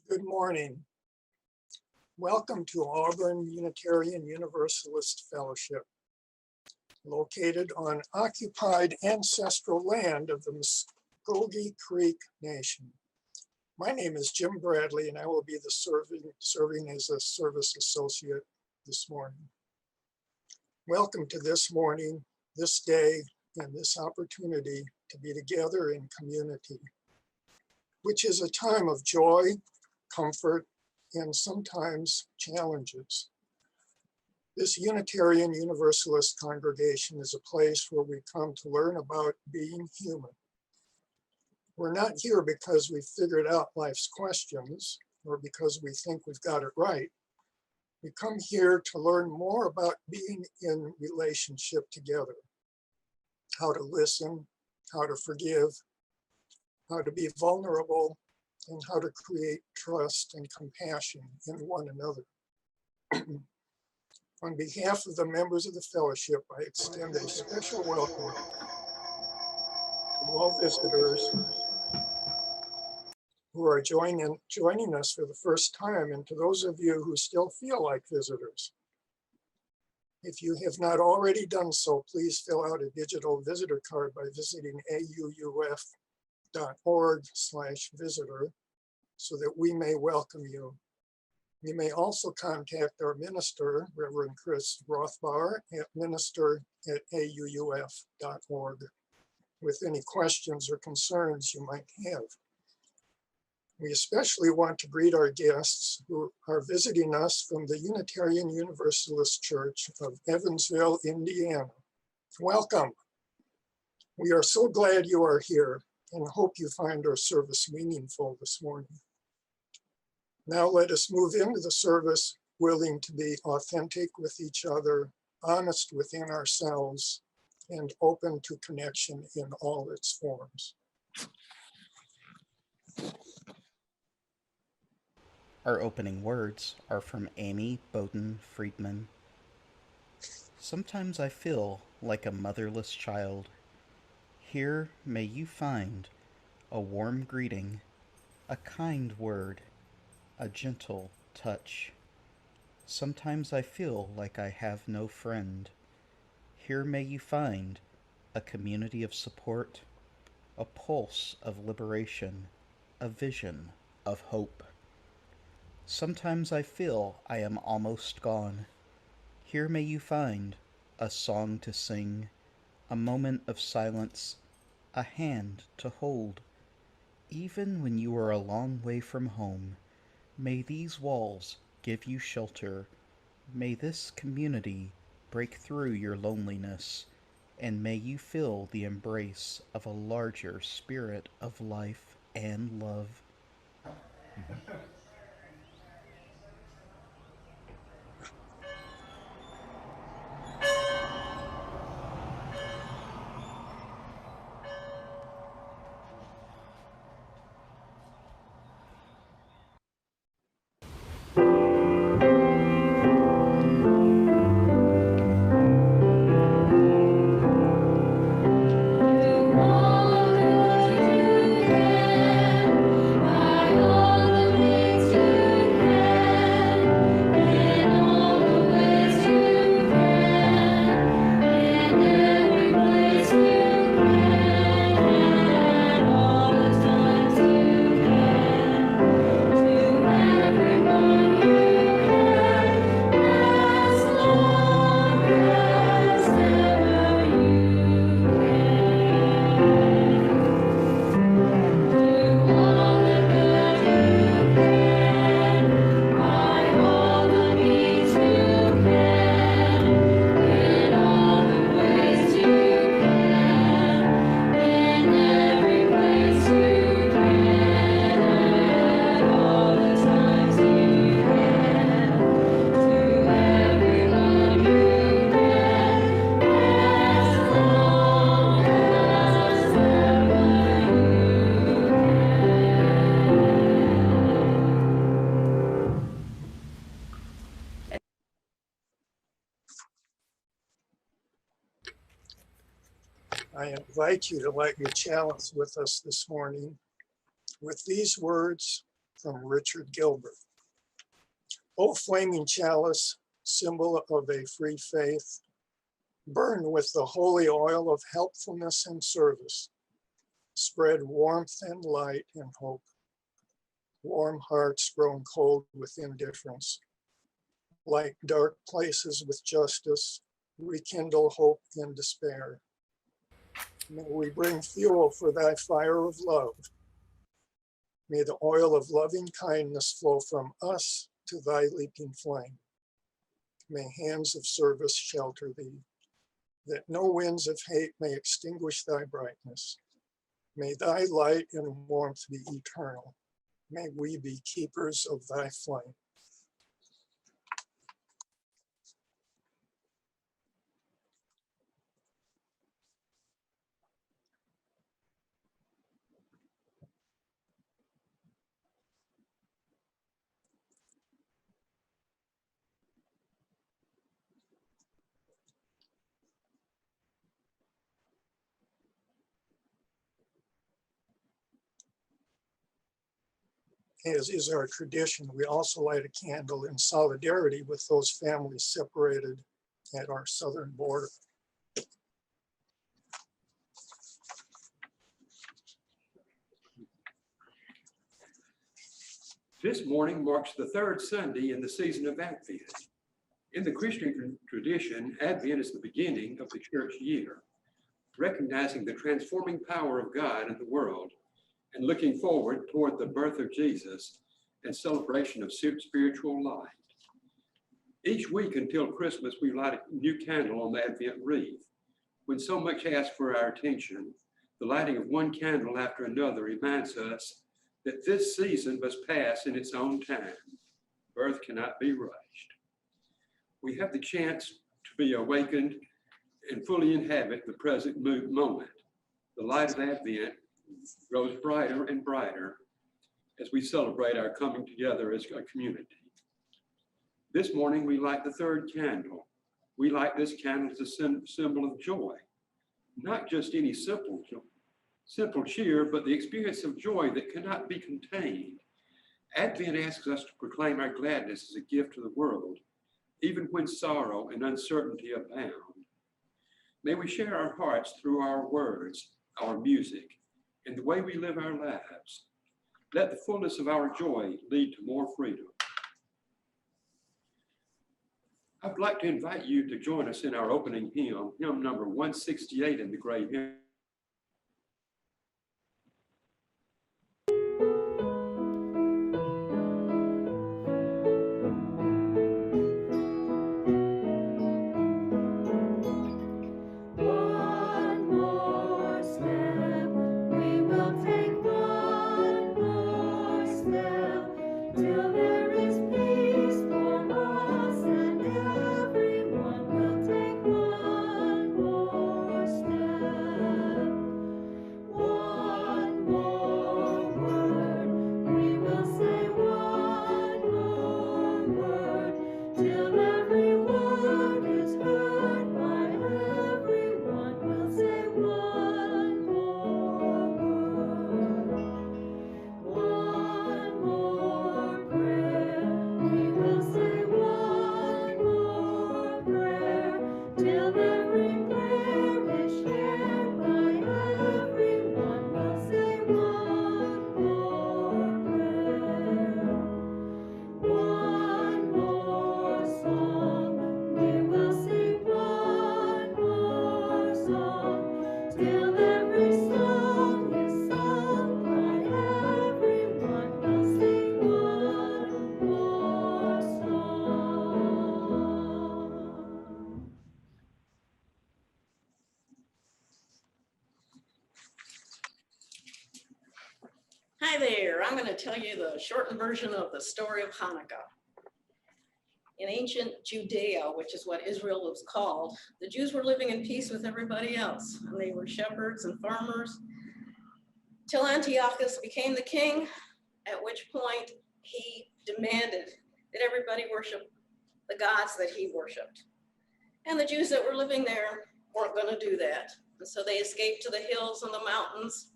Good morning. Welcome to Auburn Unitarian Universalist Fellowship, located on occupied ancestral land of the Muskogee Creek Nation. My name is Jim Bradley, and I will be serving as a service associate this morning. Welcome to this morning, this day, and this opportunity to be together in community, which is a time of joy, comfort, and sometimes challenges. This Unitarian Universalist congregation is a place where we come to learn about being human. We're not here because we've figured out life's questions or because we think we've got it right. We come here to learn more about being in relationship together, how to listen, how to forgive, how to be vulnerable, and how to create trust and compassion in one another. On behalf of the members of the fellowship, I extend a special welcome to all visitors who are joining us for the first time, and to those of you who still feel like visitors. If you have not already done so, please fill out a digital visitor card by visiting auuf.org/visitor so that we may welcome you. You may also contact our minister, Reverend Chris Rothbauer, at minister@auuf.org with any questions or concerns you might have. We especially want to greet our guests who are visiting us from the Unitarian Universalist Church of Evansville, Indiana. Welcome. We are so glad you are here and hope you find our service meaningful this morning. Now let us move into the service willing to be authentic with each other, honest within ourselves, and open to connection in all its forms. Our opening words are from Amy Bowden Friedman. Sometimes I feel like a motherless child. Here may you find a warm greeting, a kind word, a gentle touch. Sometimes I feel like I have no friend. Here may you find a community of support, a pulse of liberation, a vision of hope. Sometimes I feel I am almost gone. Here may you find a song to sing, a moment of silence, a hand to hold. Even when you are a long way from home, may these walls give you shelter. May this community break through your loneliness, and may you feel the embrace of a larger spirit of life and love. I invite you to light your chalice with us this morning with these words from Richard Gilbert. O flaming chalice, symbol of a free faith, burn with the holy oil of helpfulness and service. Spread warmth and light and hope. Warm hearts grown cold with indifference. Light dark places with justice, rekindle hope in despair. May we bring fuel for thy fire of love. May the oil of loving kindness flow from us to thy leaping flame. May hands of service shelter thee, that no winds of hate may extinguish thy brightness. May thy light and warmth be eternal. May we be keepers of thy flame. As is our tradition, we also light a candle in solidarity with those families separated at our southern border. This morning marks the third Sunday in the season of Advent. In the Christian tradition, Advent is the beginning of the church year, recognizing the transforming power of God in the world and looking forward toward the birth of Jesus and celebration of spiritual light. Each week until Christmas, we light a new candle on the Advent wreath. When so much asks for our attention, the lighting of one candle after another reminds us that this season must pass in its own time. Birth cannot be rushed. We have the chance to be awakened and fully inhabit the present moment. The light of Advent grows brighter and brighter as we celebrate our coming together as a community. This morning, we light the third candle. We light this candle as a symbol of joy, not just any simple cheer, but the experience of joy that cannot be contained. Advent asks us to proclaim our gladness as a gift to the world, even when sorrow and uncertainty abound. May we share our hearts through our words, our music, and the way we live our lives. Let the fullness of our joy lead to more freedom. I'd like to invite you to join us in our opening hymn, hymn number 168 in the Gray Hymn. Hi there, I'm going to tell you the shortened version of the story of Hanukkah. In ancient Judea, which is what Israel was called, the Jews were living in peace with everybody else, and they were shepherds and farmers, till Antiochus became the king, at which point he demanded that everybody worship the gods that he worshiped. And the Jews that were living there weren't going to do that. And so they escaped to the hills and the mountains.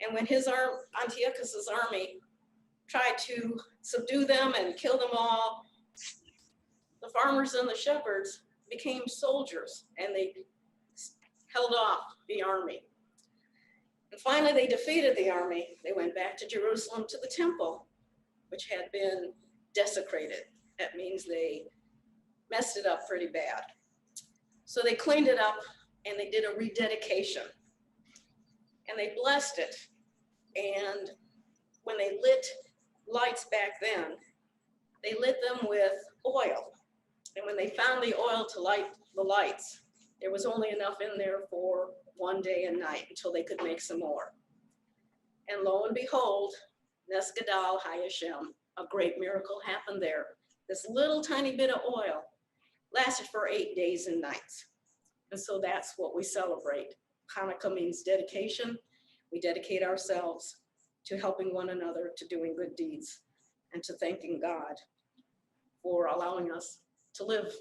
And when Antiochus's army tried to subdue them and kill them all, the farmers and the shepherds became soldiers and they held off the army. And finally, they defeated the army. They went back to Jerusalem to the temple, which had been desecrated. That means they messed it up pretty bad. So they cleaned it up and they did a rededication. And they blessed it. And when they lit lights back then, they lit them with oil. And when they found the oil to light the lights, there was only enough in there for one day and night until they could make some more. And lo and behold, Nes Gadal Hayashem, a great miracle happened there. This little tiny bit of oil lasted for 8 days and nights. And so that's what we celebrate. Hanukkah means dedication. We dedicate ourselves to helping one another, to doing good deeds, and to thanking God for allowing us to live.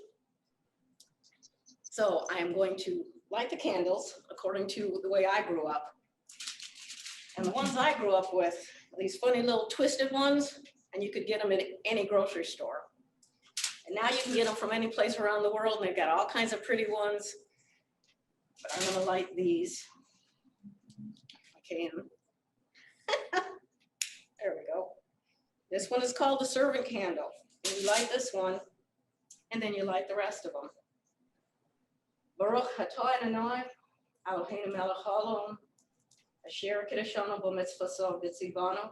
So I am going to light the candles according to the way I grew up. And the ones I grew up with, these funny little twisted ones, and you could get them in any grocery store. And now you can get them from any place around the world, and they've got all kinds of pretty ones. But I'm gonna light these. I can. There we go. This one is called the servant candle. And you light this one, and then you light the rest of them. Baruch atah Adonai, Eloheinu melech haolam, asher kiddushanu b'mitzvosav v'tzivanu,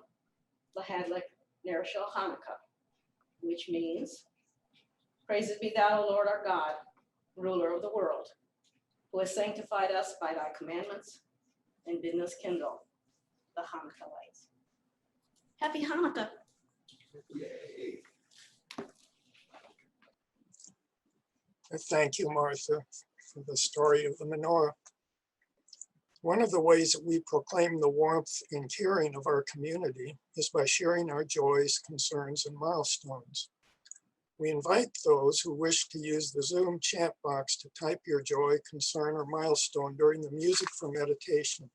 lahadlik ner shel Hanukkah, which means, praised be thou, O Lord our God, ruler of the world, who has sanctified us by thy commandments and bidden us kindle the Hanukkah lights. Happy Hanukkah. Yay. Thank you, Martha, for the story of the menorah. One of the ways that we proclaim the warmth and caring of our community is by sharing our joys, concerns, and milestones. We invite those who wish to use the Zoom chat box to type your joy, concern, or milestone during the music for meditation.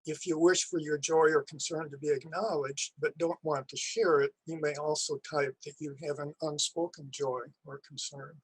If you wish for your joy or concern to be acknowledged, but don't want to share it, you may also type that you have an unspoken joy or concern.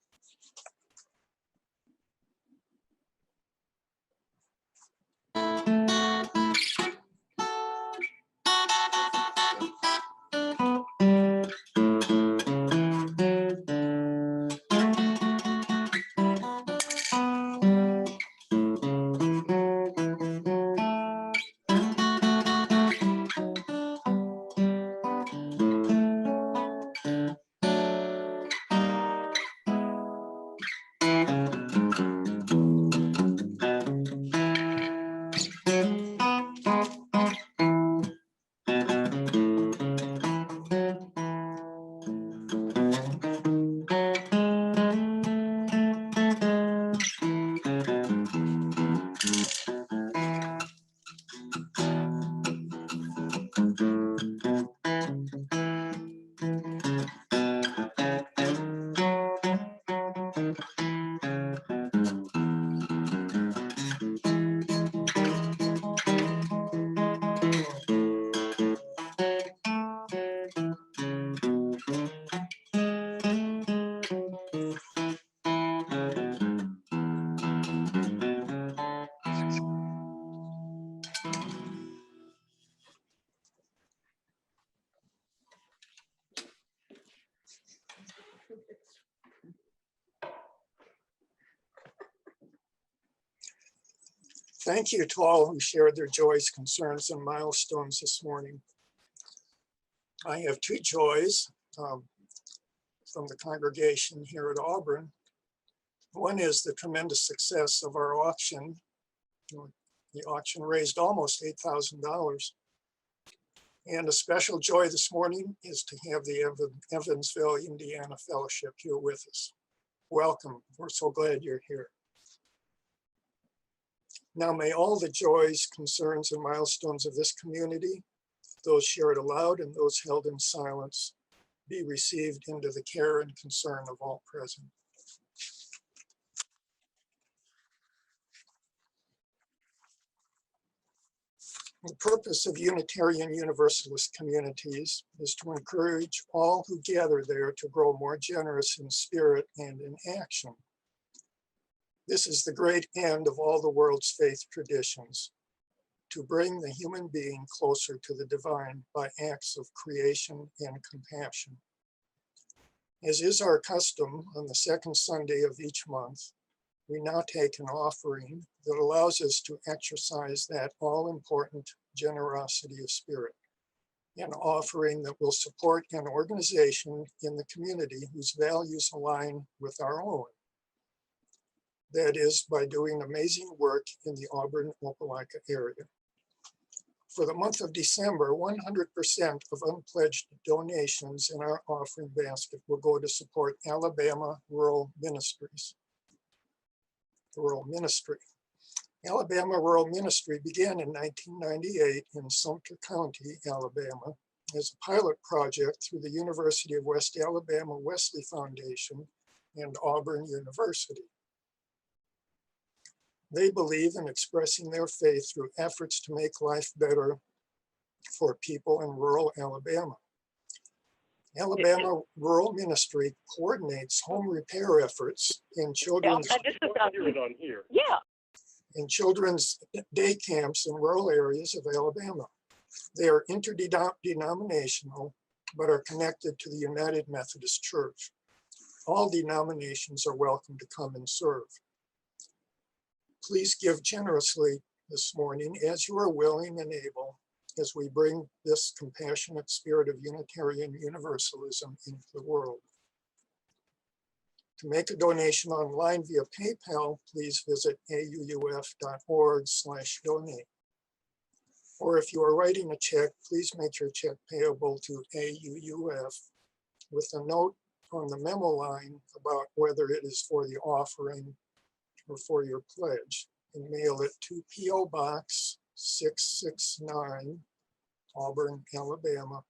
Thank you to all who shared their joys, concerns, and milestones this morning. I have two joys from the congregation here at Auburn. One is the tremendous success of our auction. The auction raised almost $8,000. And a special joy this morning is to have the Evansville, Indiana Fellowship here with us. Welcome. We're so glad you're here. Now may all the joys, concerns, and milestones of this community, those shared aloud and those held in silence, be received into the care and concern of all present. The purpose of Unitarian Universalist communities is to encourage all who gather there to grow more generous in spirit and in action. This is the great end of all the world's faith traditions, to bring the human being closer to the divine by acts of creation and compassion. As is our custom on the second Sunday of each month, we now take an offering that allows us to exercise that all-important generosity of spirit, an offering that will support an organization in the community whose values align with our own. That is, by doing amazing work in the Auburn, Opelika area. For the month of December, 100% of unpledged donations in our offering basket will go to support Alabama Rural Ministries. Rural Ministry. Alabama Rural Ministry began in 1998 in Sumter County, Alabama, as a pilot project through the University of West Alabama Wesley Foundation and Auburn University. They believe in expressing their faith through efforts to make life better for people in rural Alabama. Alabama Rural Ministry coordinates home repair efforts in children's day camps in rural areas of Alabama. They are interdenominational, but are connected to the United Methodist Church. All denominations are welcome to come and serve. Please give generously this morning as you are willing and able as we bring this compassionate spirit of Unitarian Universalism into the world. To make a donation online via PayPal, please visit auuf.org/donate. Or if you are writing a check, please make your check payable to AUUF with a note on the memo line about whether it is for the offering or for your pledge, and mail it to P.O. Box 669, Auburn, Alabama,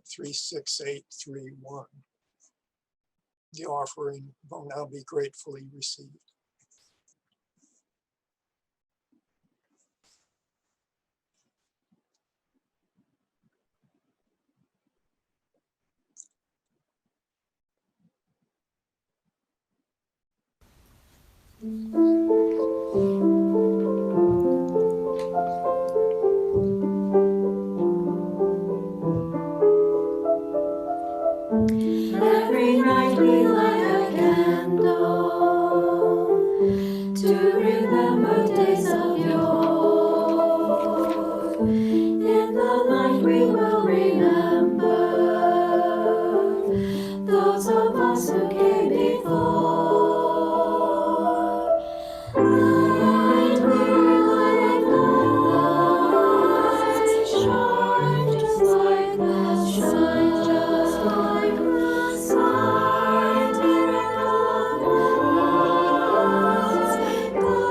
36831. The offering will now be gratefully received. Every night we light a candle to remember days of yore. In the night we will remember those of us who came before. Light, light, light, shine just like the sun, just like the sun. Miracle lights, go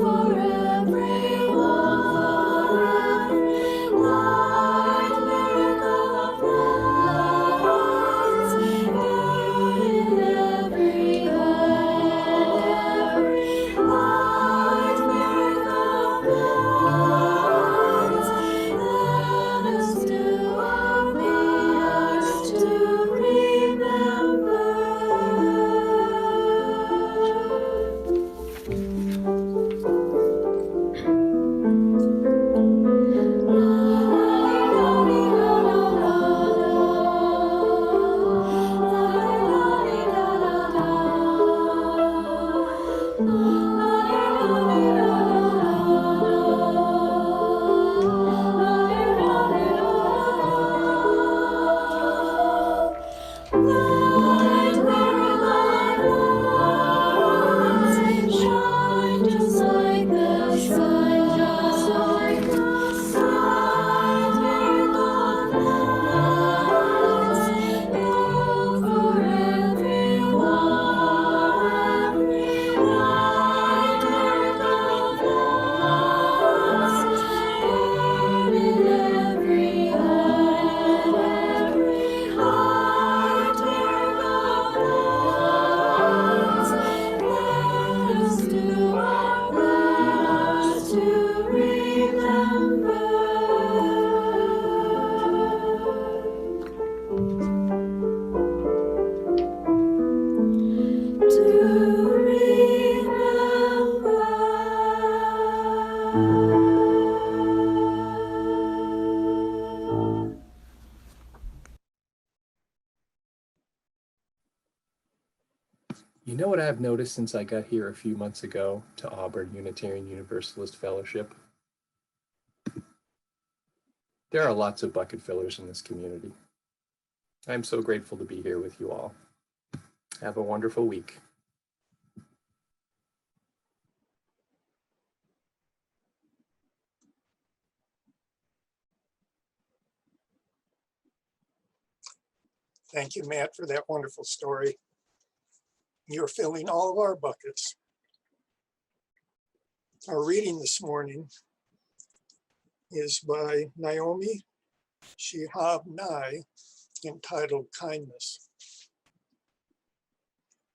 for everyone. Light, miracle of lights, burn in You know what I've noticed since I got here a few months ago to Auburn Unitarian Universalist Fellowship? There are lots of bucket fillers in this community. I'm so grateful to be here with you all. Have a wonderful week. Thank you, Matt, for that wonderful story. You're filling all of our buckets. Our reading this morning is by Naomi Shihab Nye, entitled Kindness.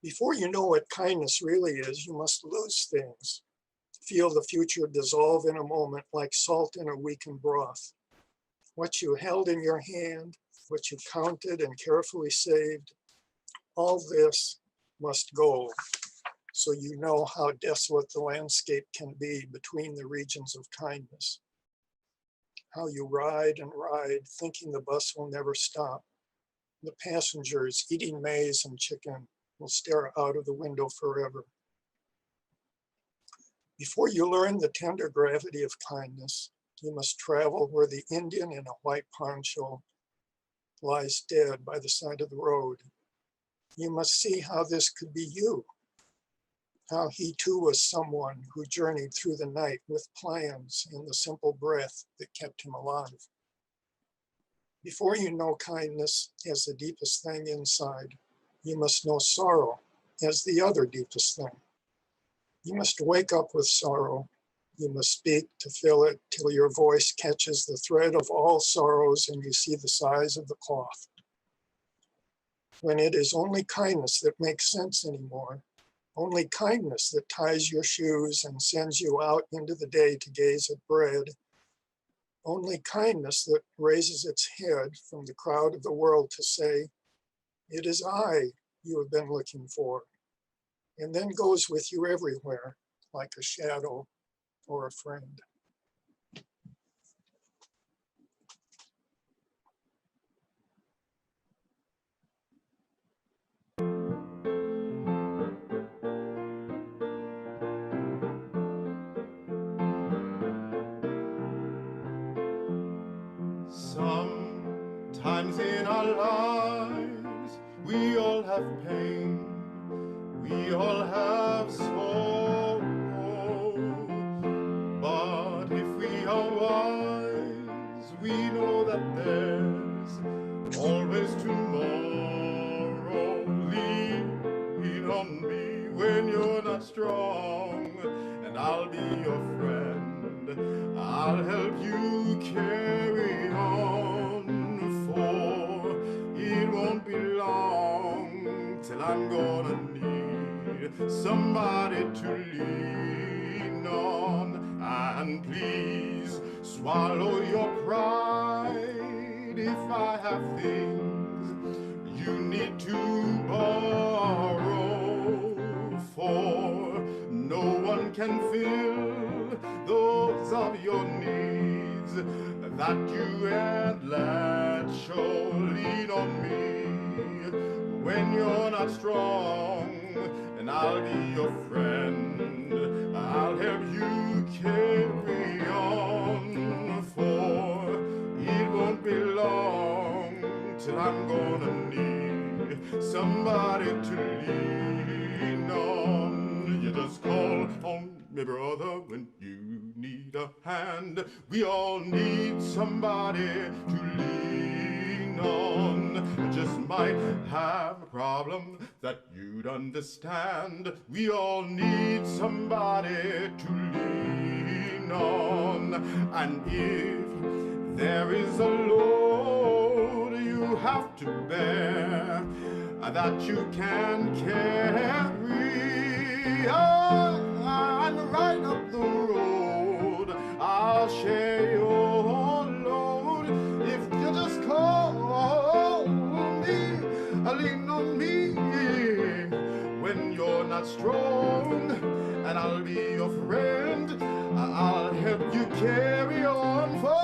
Before you know what kindness really is, you must lose things. Feel the future dissolve in a moment like salt in a weakened broth. What you held in your hand, what you counted and carefully saved, all this must go, so you know how desolate the landscape can be between the regions of kindness. How you ride and ride, thinking the bus will never stop. The passengers eating maize and chicken will stare out of the window forever. Before you learn the tender gravity of kindness, you must travel where the Indian in a white poncho lies dead by the side of the road. You must see how this could be you, how he too was someone who journeyed through the night with plans in the simple breath that kept him alive. Before you know kindness as the deepest thing inside, you must know sorrow as the other deepest thing. You must wake up with sorrow. You must speak to fill it till your voice catches the thread of all sorrows and you see the size of the cloth. When it is only kindness that makes sense anymore, only kindness that ties your shoes and sends you out into the day to gaze at bread, only kindness that raises its head from the crowd of the world to say, "It is I you have been looking for," and then goes with you everywhere like a shadow or a friend. Sometimes in our lives, we all have pain, we all have sorrow, but if we are wise, we know that there's always tomorrow. Lean on me when you're not strong, and I'll be your friend. I'll help you carry on, for it won't be long till I'm gonna need somebody to lean on. And please swallow your pride if I have things you need to borrow, for no one can fill those of your needs that you had let show. Lean on me when you're not strong, and I'll be your friend. I'll help you carry on, for it won't be long till I'm gonna need somebody to lean on. You just call on me, brother, when you need a hand. We all need somebody to lean on. Just might have a problem that you'd understand. We all need somebody to lean on. And if there is a load you have to bear that you can carry, I'm right up the road. I'll share your load if you just call me, lean on me when you're not strong, and I'll be your friend. I'll help you carry on, for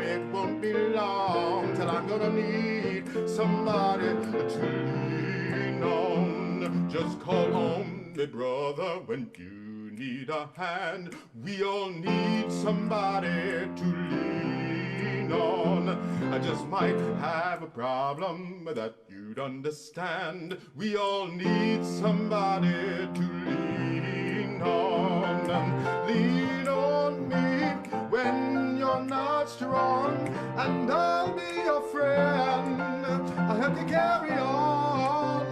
it won't be long till I'm gonna need somebody to lean lean on. Just call on me, brother, when you need a hand. We all need somebody to lean on. I just might have a problem that you'd understand. We all need somebody to lean on. Lean on me when you're not strong, and I'll be your friend. I'll help you carry on,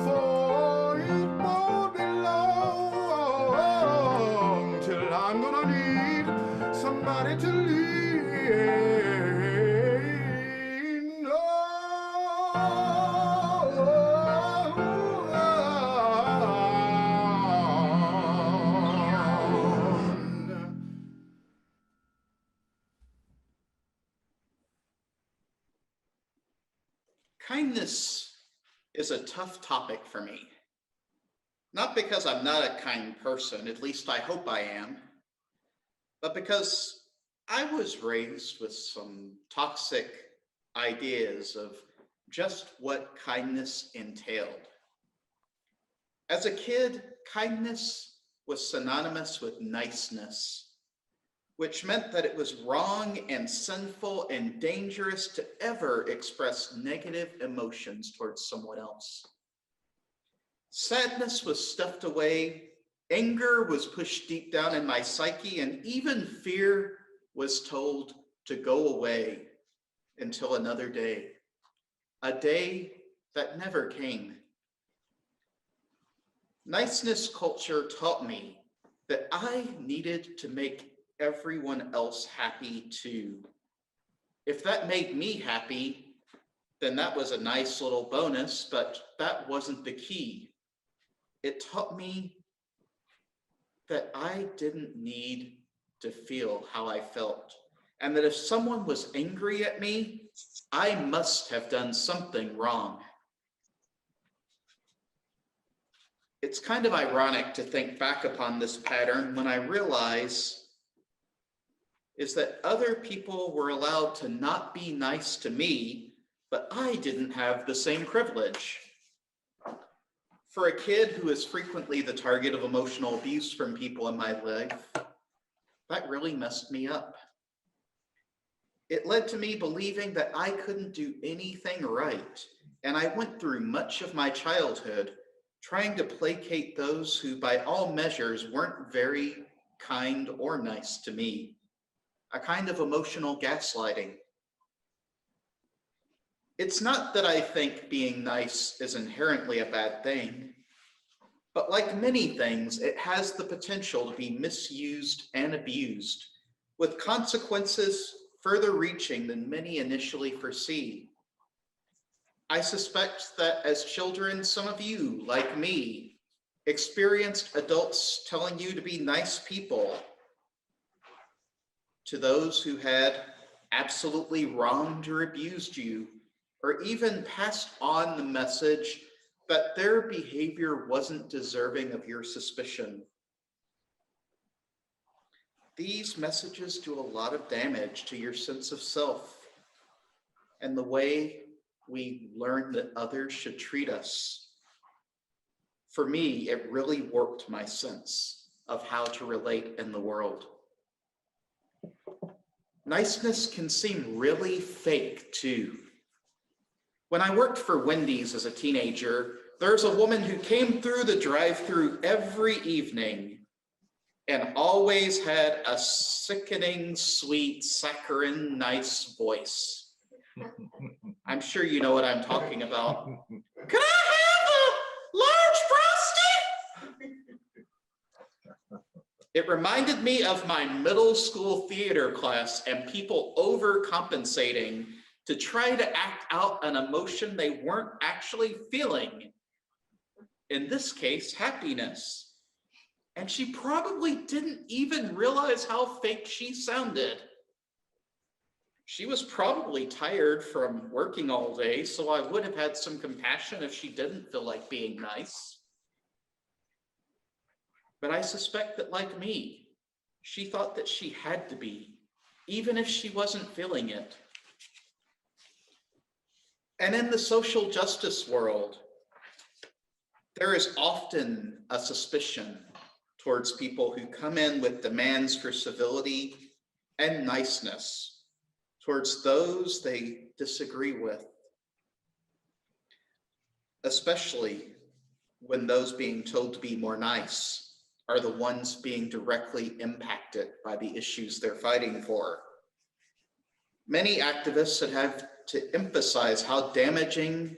for it won't be long till I'm gonna need somebody to lean on. Kindness is a tough topic for me. Not because I'm not a kind person, at least I hope I am, but because I was raised with some toxic ideas of just what kindness entailed. As a kid, kindness was synonymous with niceness, which meant that it was wrong and sinful and dangerous to ever express negative emotions towards someone else. Sadness was stuffed away, anger was pushed deep down in my psyche, and even fear was told to go away until another day, a day that never came. Niceness culture taught me that I needed to make everyone else happy too. If that made me happy, then that was a nice little bonus, but that wasn't the key. It taught me that I didn't need to feel how I felt, and that if someone was angry at me, I must have done something wrong. It's kind of ironic to think back upon this pattern when I realize is that other people were allowed to not be nice to me, but I didn't have the same privilege. For a kid who is frequently the target of emotional abuse from people in my life, that really messed me up. It led to me believing that I couldn't do anything right, and I went through much of my childhood trying to placate those who by all measures weren't very kind or nice to me. A kind of emotional gaslighting. It's not that I think being nice is inherently a bad thing, but like many things, it has the potential to be misused and abused, with consequences further reaching than many initially foresee. I suspect that as children, some of you, like me, experienced adults telling you to be nice people to those who had absolutely wronged or abused you, or even passed on the message that their behavior wasn't deserving of your suspicion. These messages do a lot of damage to your sense of self and the way we learn that others should treat us. For me, it really warped my sense of how to relate in the world. Niceness can seem really fake too. When I worked for Wendy's as a teenager, there's a woman who came through the drive-thru every evening and always had a sickening, sweet, saccharine, nice voice. I'm sure you know what I'm talking about. Can I have a large frosty? It reminded me of my middle school theater class and people overcompensating to try to act out an emotion they weren't actually feeling. In this case, happiness. And she probably didn't even realize how fake she sounded. She was probably tired from working all day, so I would have had some compassion if she didn't feel like being nice. But I suspect that, like me, she thought that she had to be, even if she wasn't feeling it. And in the social justice world, There is often a suspicion towards people who come in with demands for civility and niceness towards those they disagree with, especially when those being told to be more nice are the ones being directly impacted by the issues they're fighting for. Many activists have had to emphasize how damaging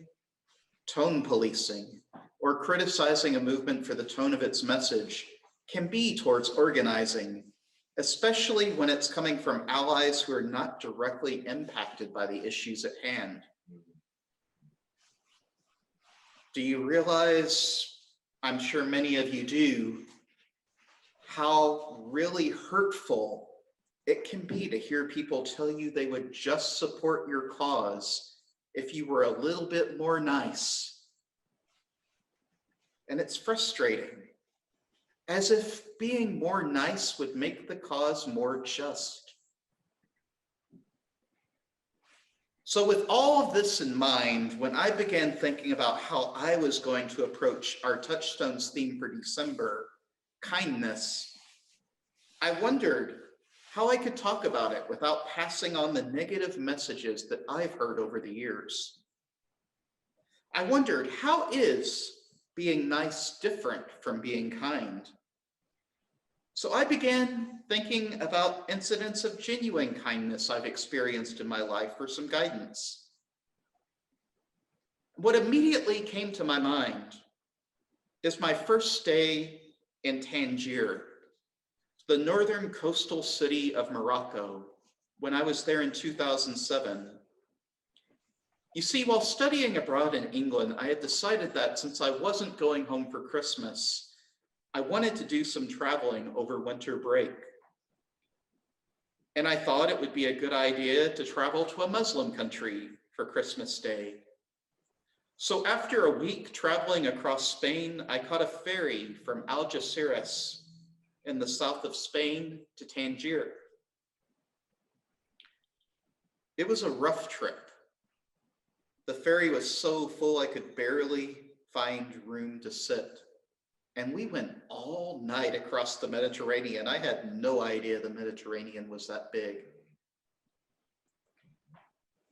tone policing or criticizing a movement for the tone of its message can be towards organizing, especially when it's coming from allies who are not directly impacted by the issues at hand. Do you realize, I'm sure many of you do, how really hurtful it can be to hear people tell you they would just support your cause if you were a little bit more nice? And it's frustrating, as if being more nice would make the cause more just. So with all of this in mind, when I began thinking about how I was going to approach our Touchstones theme for December, kindness, I wondered how I could talk about it without passing on the negative messages that I've heard over the years. I wondered, how is being nice different from being kind? So I began thinking about incidents of genuine kindness I've experienced in my life for some guidance. What immediately came to my mind is my first stay in Tangier, the northern coastal city of Morocco, when I was there in 2007. You see, while studying abroad in England, I had decided that since I wasn't going home for Christmas, I wanted to do some traveling over winter break. And I thought it would be a good idea to travel to a Muslim country for Christmas Day. So after a week traveling across Spain, I caught a ferry from Algeciras in the south of Spain to Tangier. It was a rough trip. The ferry was so full I could barely find room to sit. And we went all night across the Mediterranean. I had no idea the Mediterranean was that big.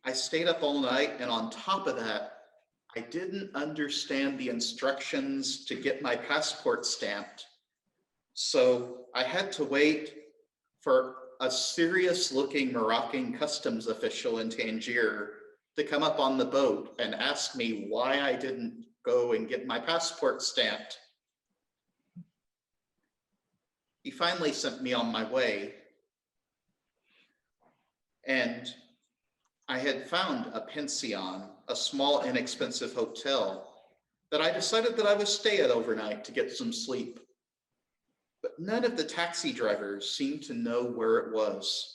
I stayed up all night, and on top of that, I didn't understand the instructions to get my passport stamped. So I had to wait for a serious-looking Moroccan customs official in Tangier to come up on the boat and ask me why I didn't go and get my passport stamped. He finally sent me on my way, and I had found a pension, a small inexpensive hotel, that I decided that I would stay at overnight to get some sleep. But none of the taxi drivers seemed to know where it was.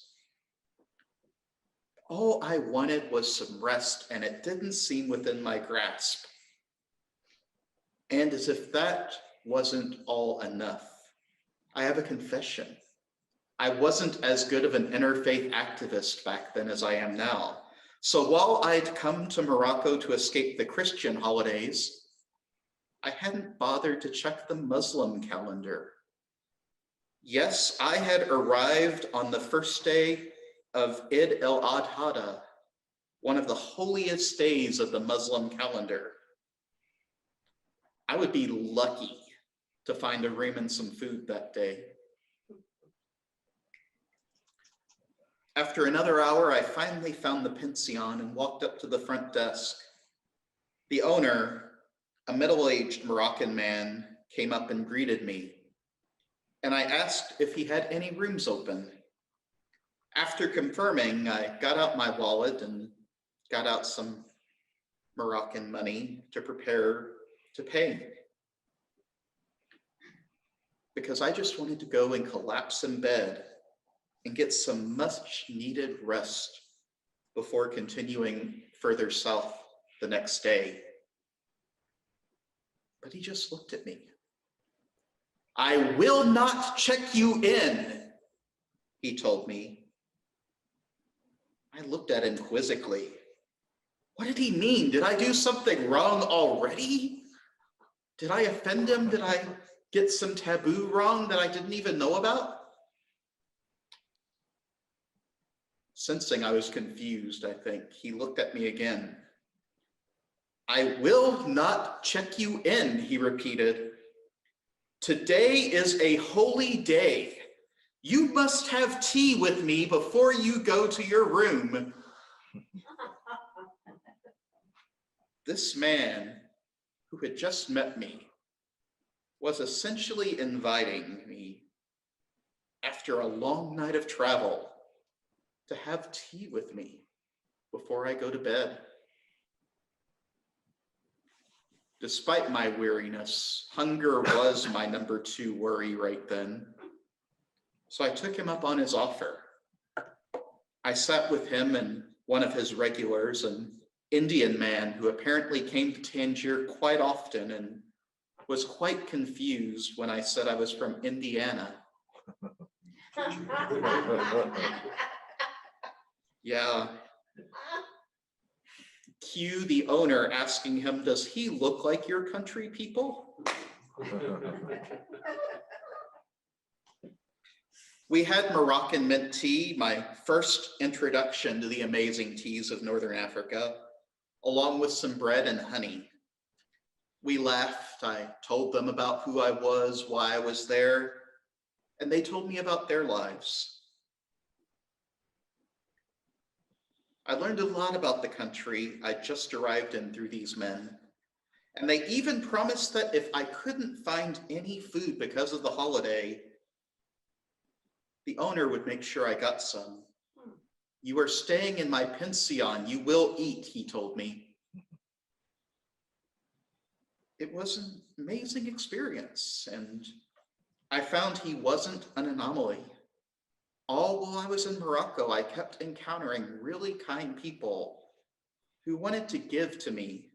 All I wanted was some rest, and it didn't seem within my grasp. And as if that wasn't all enough, I have a confession. I wasn't as good of an interfaith activist back then as I am now. So while I'd come to Morocco to escape the Christian holidays, I hadn't bothered to check the Muslim calendar. Yes, I had arrived on the first day of Eid al-Adha, one of the holiest days of the Muslim calendar. I would be lucky to find a room and some food that day. After another hour, I finally found the pension and walked up to the front desk. The owner, a middle-aged Moroccan man, came up and greeted me, and I asked if he had any rooms open. After confirming, I got out my wallet and got out some Moroccan money to prepare to pay, because I just wanted to go and collapse in bed and get some much needed rest before continuing further south the next day. But he just looked at me. "I will not check you in," he told me. I looked at him quizzically. What did he mean? Did I do something wrong already? Did I offend him? Did I get some taboo wrong that I didn't even know about? Sensing I was confused, I think, he looked at me again. I will not check you in, he repeated. Today is a holy day. You must have tea with me before you go to your room. This man who had just met me was essentially inviting me, after a long night of travel, to have tea with me before I go to bed. Despite my weariness, hunger was my number 2 worry right then. So I took him up on his offer. I sat with him and one of his regulars, an Indian man who apparently came to Tangier quite often and was quite confused when I said I was from Indiana. Yeah. Cue the owner asking him, does he look like your country people? We had Moroccan mint tea, my first introduction to the amazing teas of Northern Africa, along with some bread and honey. We laughed. I told them about who I was, why I was there, and they told me about their lives. I learned a lot about the country I just arrived in through these men, and they even promised that if I couldn't find any food because of the holiday, the owner would make sure I got some. You are staying in my pension, you will eat, he told me. It was an amazing experience, and I found he wasn't an anomaly. All while I was in Morocco, I kept encountering really kind people who wanted to give to me,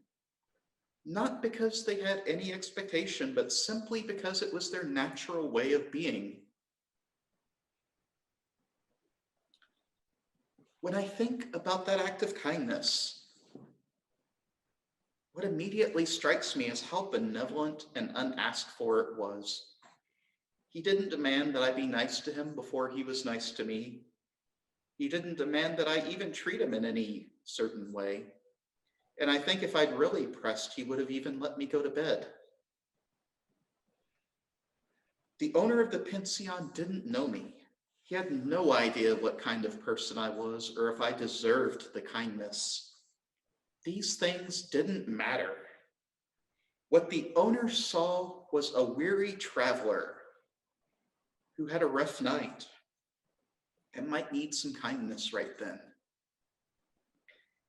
not because they had any expectation, but simply because it was their natural way of being. When I think about that act of kindness, what immediately strikes me is how benevolent and unasked for it was. He didn't demand that I be nice to him before he was nice to me. He didn't demand that I even treat him in any certain way. And I think if I'd really pressed, he would have even let me go to bed. The owner of the pension didn't know me. He had no idea what kind of person I was or if I deserved the kindness. These things didn't matter. What the owner saw was a weary traveler who had a rough night and might need some kindness right then.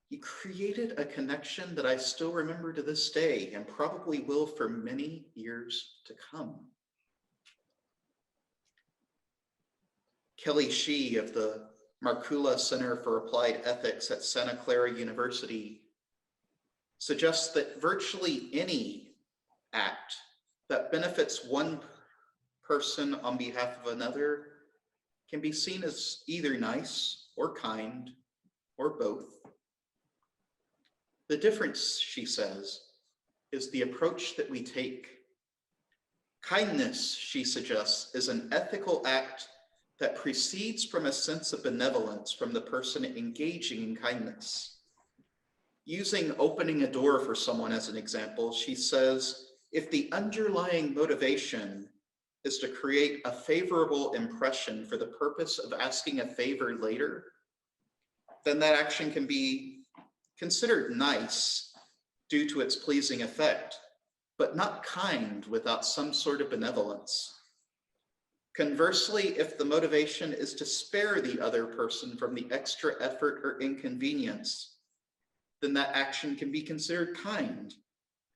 He created a connection that I still remember to this day and probably will for many years to come. Kelly Shee of the Markula Center for Applied Ethics at Santa Clara University suggests that virtually any act that benefits one person on behalf of another can be seen as either nice or kind or both. The difference, she says, is the approach that we take. Kindness, she suggests, is an ethical act that proceeds from a sense of benevolence from the person engaging in kindness. Using opening a door for someone as an example, she says, if the underlying motivation is to create a favorable impression for the purpose of asking a favor later, then that action can be considered nice due to its pleasing effect, but not kind without some sort of benevolence. Conversely, if the motivation is to spare the other person from the extra effort or inconvenience, then that action can be considered kind,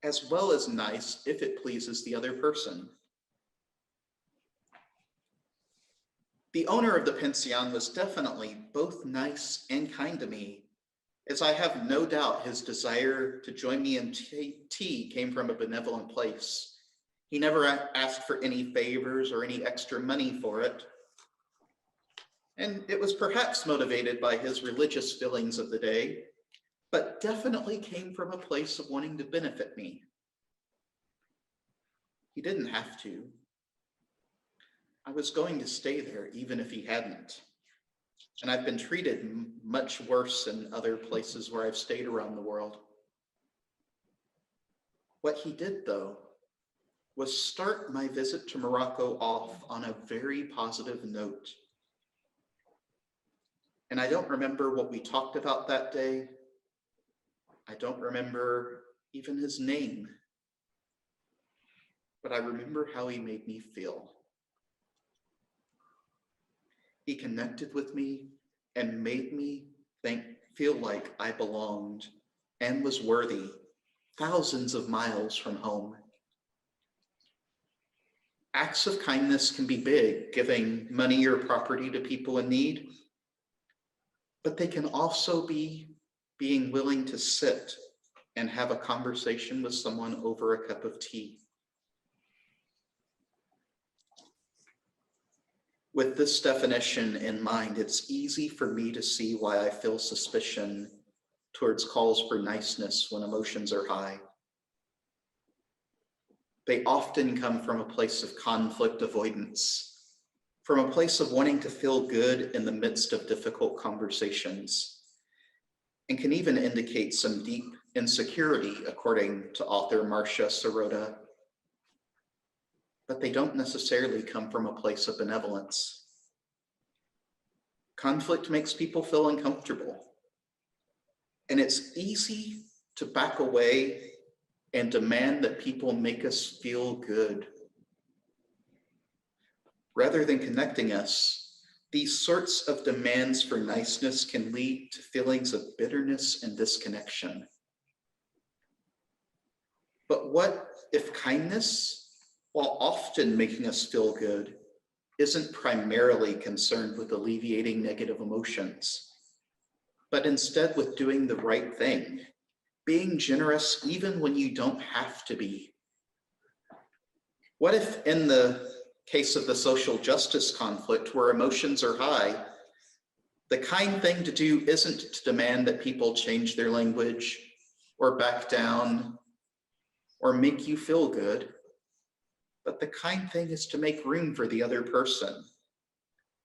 as well as nice if it pleases the other person. The owner of the pension was definitely both nice and kind to me, as I have no doubt his desire to join me in tea came from a benevolent place. He never asked for any favors or any extra money for it. And it was perhaps motivated by his religious feelings of the day, but definitely came from a place of wanting to benefit me. He didn't have to. I was going to stay there even if he hadn't. And I've been treated much worse in other places where I've stayed around the world. What he did, though, was start my visit to Morocco off on a very positive note. And I don't remember what we talked about that day. I don't remember even his name. But I remember how he made me feel. He connected with me and made me feel like I belonged and was worthy, thousands of miles from home. Acts of kindness can be big, giving money or property to people in need, but they can also be being willing to sit and have a conversation with someone over a cup of tea. With this definition in mind, it's easy for me to see why I feel suspicion towards calls for niceness when emotions are high. They often come from a place of conflict avoidance, from a place of wanting to feel good in the midst of difficult conversations, and can even indicate some deep insecurity, according to author Marcia Sirota. But they don't necessarily come from a place of benevolence. Conflict makes people feel uncomfortable, and it's easy to back away and demand that people make us feel good. Rather than connecting us, these sorts of demands for niceness can lead to feelings of bitterness and disconnection. But what if kindness, while often making us feel good, isn't primarily concerned with alleviating negative emotions, but instead with doing the right thing, being generous even when you don't have to be? What if in the case of the social justice conflict where emotions are high, the kind thing to do isn't to demand that people change their language or back down or make you feel good, but the kind thing is to make room for the other person,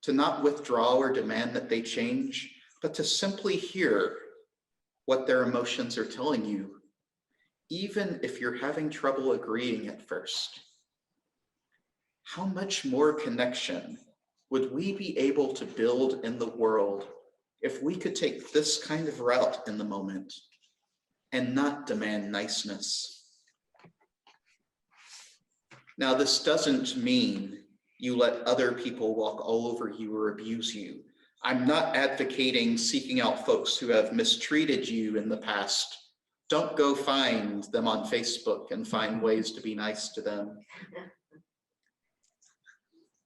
to not withdraw or demand that they change, but to simply hear what their emotions are telling you, even if you're having trouble agreeing at first. How much more connection would we be able to build in the world if we could take this kind of route in the moment and not demand niceness? Now, this doesn't mean you let other people walk all over you or abuse you. I'm not advocating seeking out folks who have mistreated you in the past. Don't go find them on Facebook and find ways to be nice to them.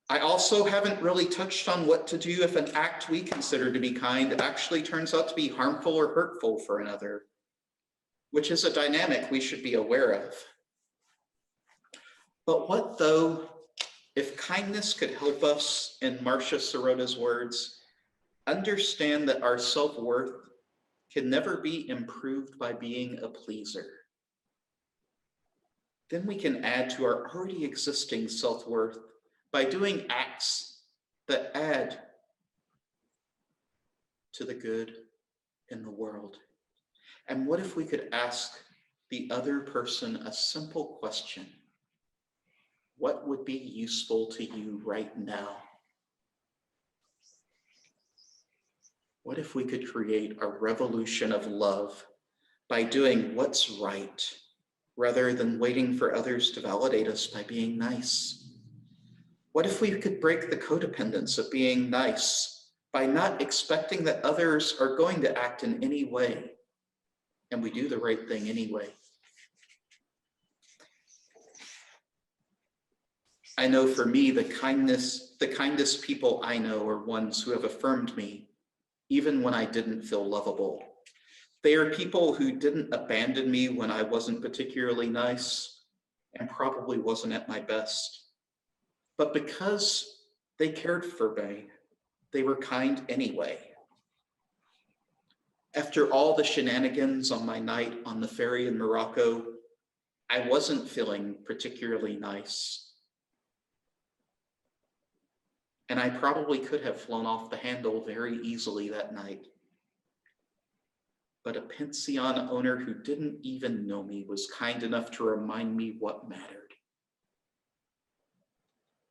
I also haven't really touched on what to do if an act we consider to be kind actually turns out to be harmful or hurtful for another, which is a dynamic we should be aware of. But what though, if kindness could help us, in Marcia Sirota's words, understand that our self-worth can never be improved by being a pleaser? Then we can add to our already existing self-worth by doing acts that add to the good in the world. And what if we could ask the other person a simple question? What would be useful to you right now? What if we could create a revolution of love by doing what's right, rather than waiting for others to validate us by being nice? What if we could break the codependence of being nice by not expecting that others are going to act in any way, and we do the right thing anyway? I know for me, the kindest people I know are ones who have affirmed me, even when I didn't feel lovable. They are people who didn't abandon me when I wasn't particularly nice and probably wasn't at my best. But because they cared for me, they were kind anyway. After all the shenanigans on my night on the ferry in Morocco, I wasn't feeling particularly nice. And I probably could have flown off the handle very easily that night. But a pension owner who didn't even know me was kind enough to remind me what mattered.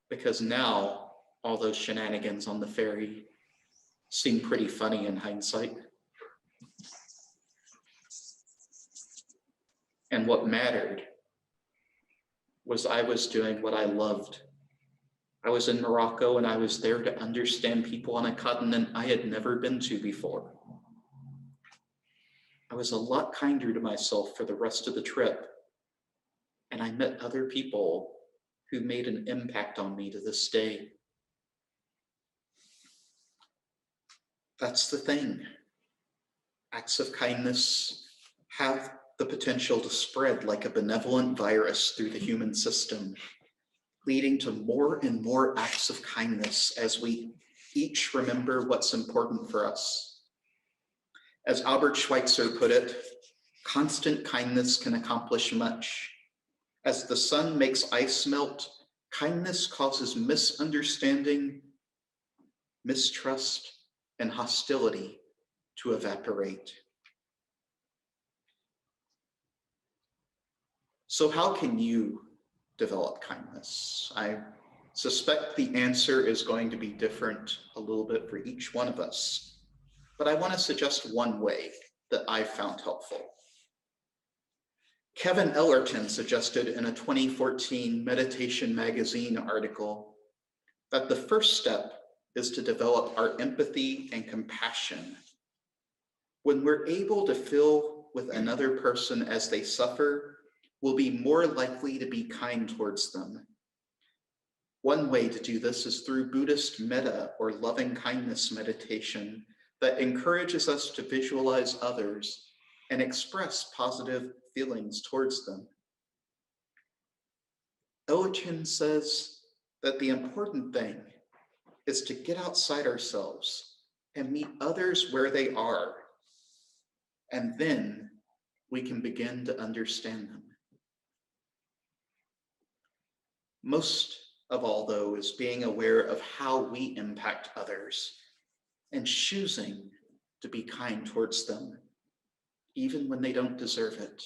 Because now, all those shenanigans on the ferry seem pretty funny in hindsight. And what mattered was I was doing what I loved. I was in Morocco and I was there to understand people on a continent I had never been to before. I was a lot kinder to myself for the rest of the trip. And I met other people who made an impact on me to this day. That's the thing. Acts of kindness have the potential to spread like a benevolent virus through the human system, leading to more and more acts of kindness as we each remember what's important for us. As Albert Schweitzer put it, constant kindness can accomplish much. As the sun makes ice melt, kindness causes misunderstanding, mistrust, and hostility to evaporate. So how can you develop kindness? I suspect the answer is going to be different a little bit for each one of us, but I want to suggest one way that I've found helpful. Kevin Ellerton suggested in a 2014 Meditation Magazine article that the first step is to develop our empathy and compassion. When we're able to feel with another person as they suffer, we'll be more likely to be kind towards them. One way to do this is through Buddhist metta, or loving kindness meditation, that encourages us to visualize others and express positive feelings towards them. Ellerton says that the important thing is to get outside ourselves and meet others where they are, and then we can begin to understand them. Most of all, though, is being aware of how we impact others and choosing to be kind towards them, even when they don't deserve it.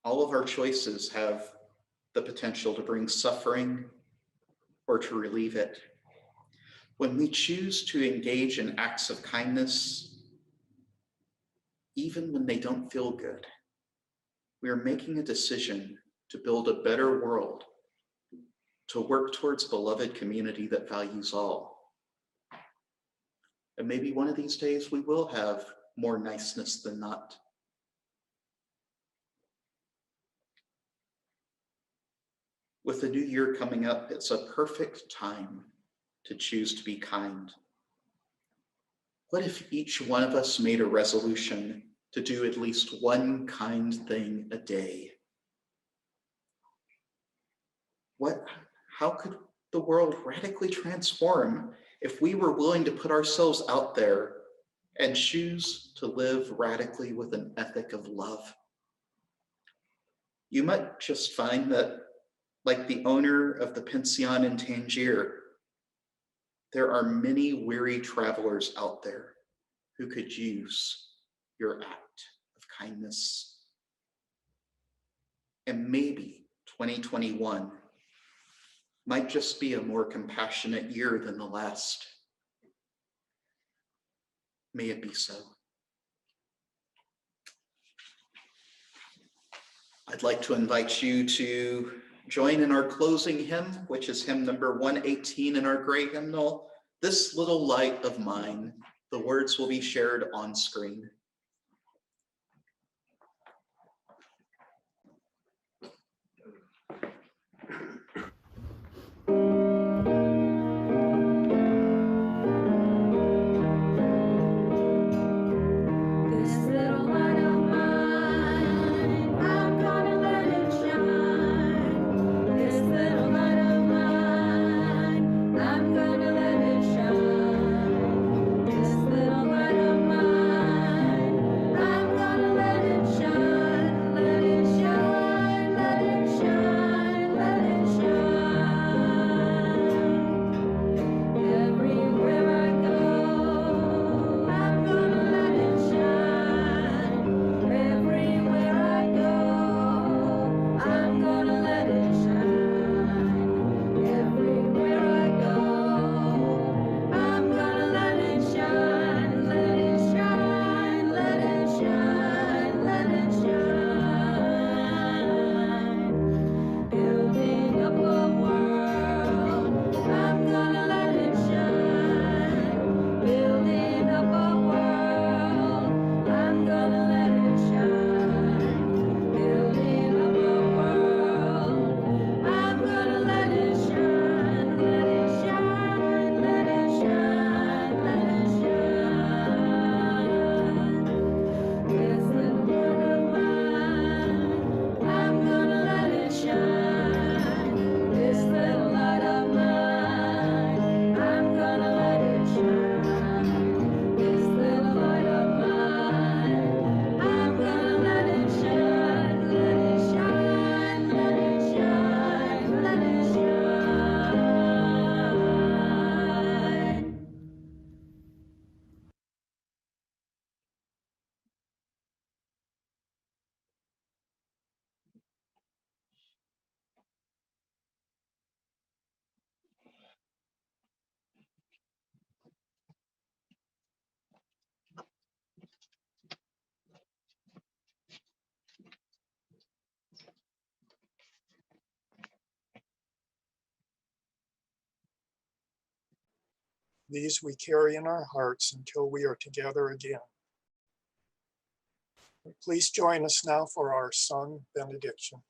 All of our choices have the potential to bring suffering or to relieve it. When we choose to engage in acts of kindness, even when they don't feel good, we are making a decision to build a better world, to work towards beloved community that values all. And maybe one of these days we will have more niceness than not. With the new year coming up, it's a perfect time to choose to be kind. What if each one of us made a resolution to do at least one kind thing a day? How could the world radically transform if we were willing to put ourselves out there and choose to live radically with an ethic of love? You might just find that, like the owner of the pension in Tangier, there are many weary travelers out there who could use your act of kindness. And maybe 2021 might just be a more compassionate year than the last. May it be so. I'd like to invite you to join in our closing hymn, which is hymn number 118 in our gray hymnal, "This Little Light of Mine." The words will be shared on screen. This little light of mine, These we carry in our hearts until we are together again. Please join us now for our sung benediction.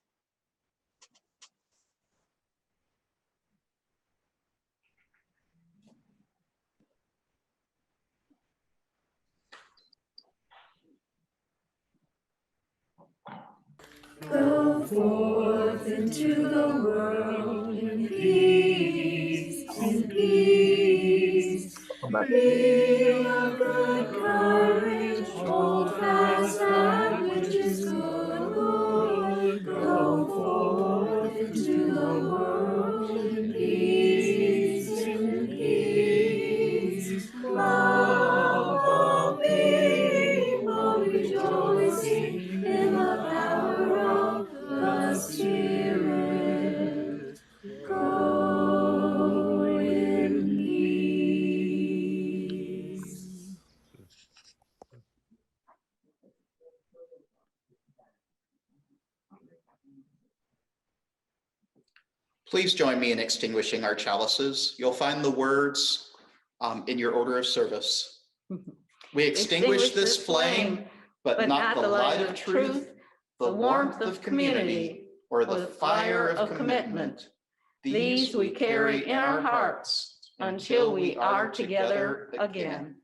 Go forth into the world in peace, in peace. Be of good courage, hold fast that which is good. Go forth into the world in peace, in peace. Love all people, rejoicing in the power of the Spirit. Go in peace. Please join me in extinguishing our chalices. You'll find the words in your order of service. We extinguish this flame, but not the light of truth, the warmth of community, or the fire of commitment. These we carry in our hearts until we are together again.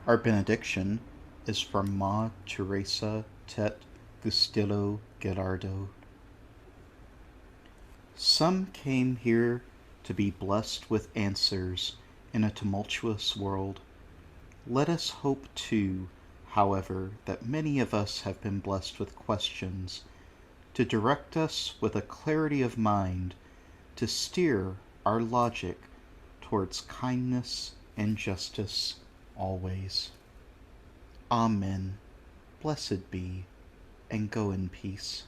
Our benediction is from Ma Teresa Tet Gustillo Gerardo. Some came here to be blessed with answers in a tumultuous world. Let us hope too, however, that many of us have been blessed with questions to direct us with a clarity of mind, to steer our logic towards kindness and justice always. Amen. Blessed be, and go in peace.